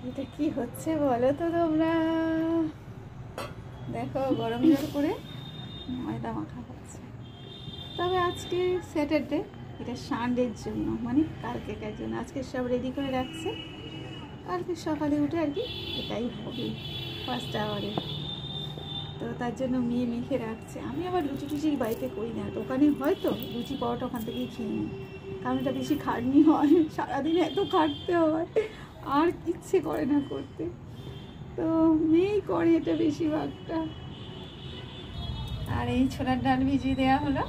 এটা কি হচ্ছে বলো তো তোমরা? দেখো গরম জল করে ময়দা মাখা হচ্ছে। তবে আজকে স্যাটারডে, এটা সানডের জন্য, মানে কালকেকার জন্য। আজকে সব রেডি করে রাখছে, কালকে সকালে উঠে আর কি এটাই হবে ফার্স্ট আওয়ারে। তো তার জন্য মেয়ে মেখে রাখছে। আমি আবার লুচি টুচি বাড়িতে করি না, দোকানে হয়তো লুচি পরোটা ওখান থেকেই খেয়ে নিই, কারণ এটা বেশি খাটনি হয়, সারাদিন এত খাটতে হয়, আর ইচ্ছে করে না করতে। তো মেয়েই করে এটা বেশিরভাগটা। আর এই ছোলার ডাল ভিজিয়ে দেওয়া হলো,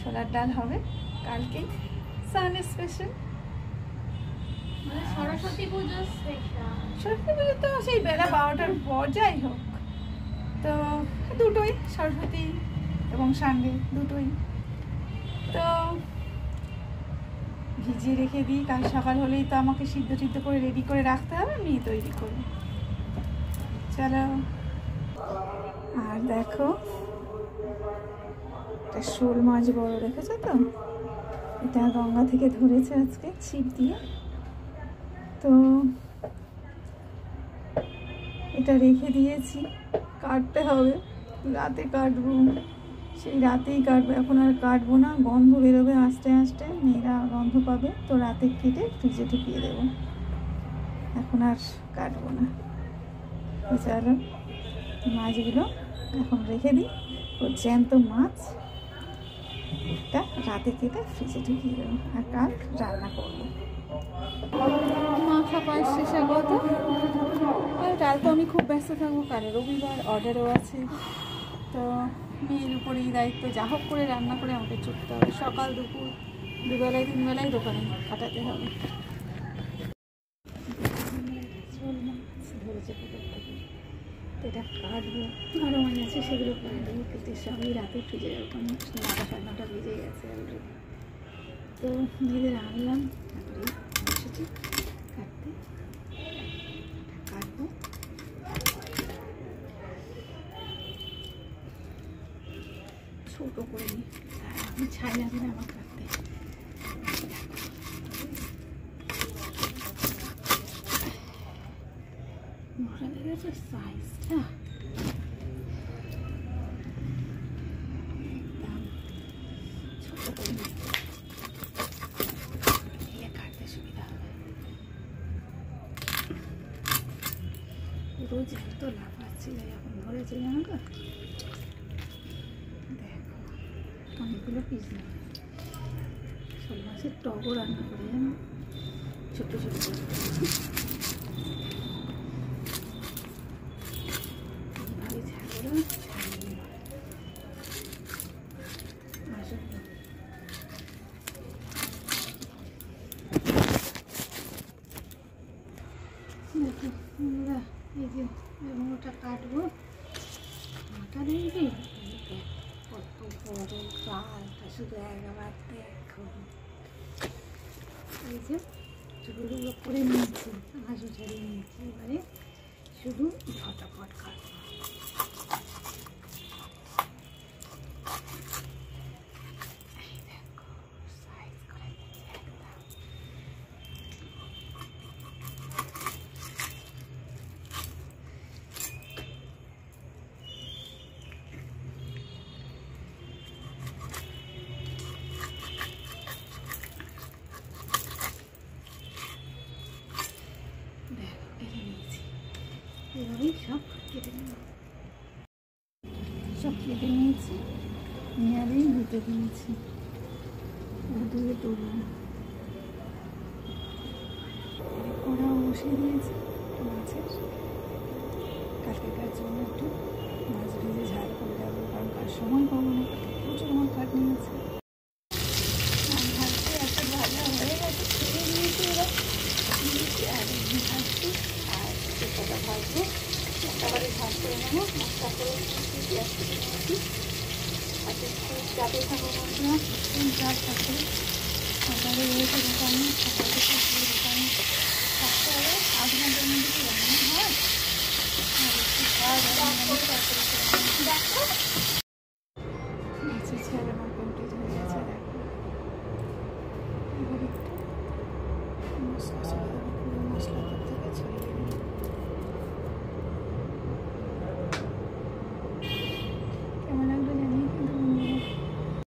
ছোলার ডাল হবে কালকে সানডে স্পেশাল। সরস্বতী পুজো স্পেশাল। সরস্বতী পুজো তো সেই বেলা 12টার পর, যাই হোক। তো দুটোই, সরস্বতী এবং সানডে দুটোই। তো ভিজিয়ে রেখে দিই, কাল সকাল হলেই তো আমাকে সিদ্ধ টিদ্ধ করে রেডি করে রাখতে হবে, আমি তৈরি করি। চলো। আর দেখো একটা শোল মাছ বড়, দেখেছো তো? এটা গঙ্গা থেকে ধরেছে আজকে ছিপ দিয়ে। তো এটা রেখে দিয়েছি, কাটতে হবে, রাতে কাটবো, সেই রাতেই কাটবো। এখন আর কাটবো না, গন্ধ বেরোবে আস্তে আস্তে, মেয়েরা গন্ধ পাবে। তো রাতে কেটে ফ্রিজে ঢুকিয়ে দেবো, এখন আর কাটবো না। চলো মাছগুলো এখন রেখে দিই, ও জ্যান্ত মাছ, এটা রাতে কেটে ফ্রিজে ঢুকিয়ে দেবো, আর কাল রান্না করবো। মাখা পায়েস শেষে কত, আর কাল তো আমি খুব ব্যস্ত থাকবো, কাল রবিবার, অর্ডারও আছে। তো মেয়ের উপরেই দায়িত্ব, যা হোক করে রান্না করে আমাকে ছুটতে হবে, সকাল দুপুর দুবেলায় তিনবেলায় দোকানে কাটাতে হবে। ধরেছে পুকুর থেকে, তো এটা কাটবো, আরও মাছ আছে সেগুলো কাটবো, কেটে সবই রাতে ফ্রিজে রাখবো। 9টা 9:30 বেজে গেছে অলরেডি। তো মেয়েদের আনলাম, তারপরে বসেছি কাটতে, কাটবো। ছোটো করে নিই, আমি ছাই লাগে না আমার কাটতে। মোটা লেগেছে সাইজটা, ছোটো করে নিই, কাটতে সুবিধা হবে। পুরো জ্যান্ত লাফাচ্ছি, এখন ধরেছে জানো তো। দেখো অনেকগুলো পিস নেই, শোল মাছের টকও রান্না করে জানো, ছোটো ছোটো এইভাবে ঝাড়া ছাড়িয়ে আসো। দেখো বন্ধুরা, এই যে এবং ওটা কাটবো, মাথা দেখবি কত বড় গালটা, শুধু একবার দেখো। এই যে চুলগুলো করে নিয়েছি, আঁশও ছাড়িয়ে নিয়েছি, এবারে শুধু ঝটাপট কাটবো। এই দেখো সাইজ করে দিয়েছি একদম। এভাবেই সব কেটে নেব, সব কেটে নিয়েছি, নিয়ারেই ধুতে দিয়েছি, ধুয়ে তুলব। কড়াও বসিয়ে দিয়েছি মাছের, কালকেকার জন্য একটু মাছ ভেজে ঝাল করে যাবো, কারণ তার সময় পাবো না, প্রচুর আমার খাটনি আছে। ভাজতে একটা ভাজা হয়ে গেছে, খেয়ে নিয়েছি এবার, আর এমনি ভাজছি, আর সেটা ভাজবো, একেবারে ভাজ করে নেবো, মশলা করে পেঁয়াজ কেটে নিয়েছি। আর একটু চাপে থাকবো বন্ধুরা, চাপ থাকবে, সকালে রয়েছে দোকানে, সকালে দোকানে